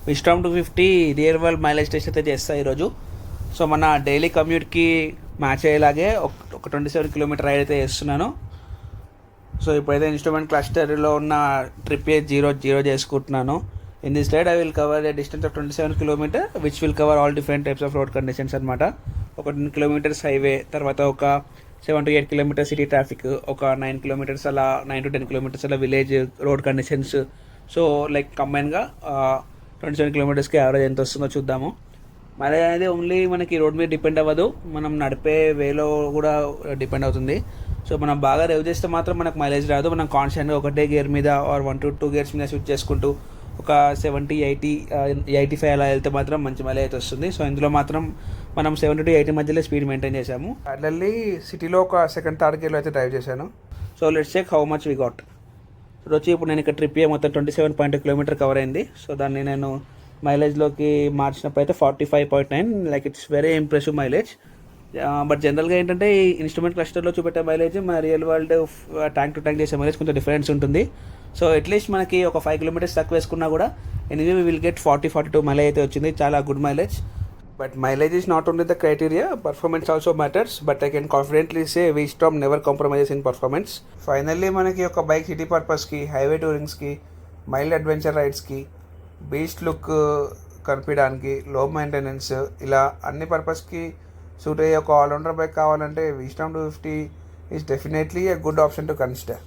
విస్టామ్ 250 real world mileage test అయితే చేస్తా ఈరోజు. సో మన డైలీ కమ్యూట్కి మ్యాచ్ అయ్యేలాగే ఒక 27 కిలోమీటర్ రైడ్ అయితే చేస్తున్నాను. సో ఇప్పుడైతే ఇన్స్ట్రుమెంట్ క్లస్టర్లో ఉన్న ట్రిప్ జీరో చేసుకుంటున్నాను. In this ride I will cover a distance of 27 kilometer which will cover all different types of road conditions అనమాట. ఒక 10 కిలోమీటర్స్ హైవే, తర్వాత ఒక 7 to 8 కిలోమీటర్స్ సిటీ ట్రాఫిక్, ఒక 9 కిలోమీటర్స్ అలా 9 to 10 కిలోమీటర్స్ అలా village road conditions. So like కంబైన్గా 27 కిలోమీటర్స్కి average ఎంత వస్తుందో చూద్దాము. మైలేజ్ అనేది ఓన్లీ మనకి రోడ్ మీద డిపెండ్ అవ్వదు, మనం నడిపే వేలో కూడా డిపెండ్ అవుతుంది. సో మనం బాగా రేవ్ చేస్తే మాత్రం మనకు మైలేజ్ రాదు. మనం కాన్స్టెంట్గా ఒకటే గేర్ మీద ఆర్ 1 to 2 గేర్స్ మీద స్విచ్ చేసుకుంటూ ఒక 70, 80, 85 అలా వెళ్తే మాత్రం మంచి మైలేజ్ అయితే వస్తుంది. సో ఇందులో మాత్రం మనం 70 to 80 మధ్యలో స్పీడ్ మెయింటైన్ చేసాము. అట్లీ సిటీలో ఒక సెకండ్, థర్డ్ గేర్లో అయితే డ్రైవ్ చేశాను. So let's check how much we got. ఇప్పుడు నేను ఇక్కడ ట్రిప్ మొత్తం 27.2 కిలోమీటర్ కవర్ అయింది. సో దాన్ని నేను మైలేజ్లోకి మార్చినప్పుడు అయితే 45.9, like it's very impressive mileage. But జనరల్గా ఏంటంటే ఈ ఇన్స్ట్రుమెంట్ క్లస్టర్లో చూపెట్టే మైలేజ్ మన real world tank to tank చేసే మైలేజ్ కొంచెం డిఫరెన్స్ ఉంటుంది. సో అట్లీస్ట్ మనకి ఒక 5 కిలోమీటర్స్ తక్కువ వేసుకున్నా కూడా anyway we will get 40-42 mileage అయితే వచ్చింది. చాలా good mileage. But mileage is not only the criteria, performance also matters. But I can confidently say Vistam never compromises in performance. Finally మనకి ఒక బైక్ సిటీ పర్పస్కి, highway టూరింగ్స్కి, mild adventure రైడ్స్కి, beach look కనిపించడానికి, low maintenance, ఇలా అన్ని పర్పస్కి suit అయ్యే ఒక ఆల్రౌండర్ బైక్ కావాలంటే విస్టామ్ 250 is definitely a good option to consider.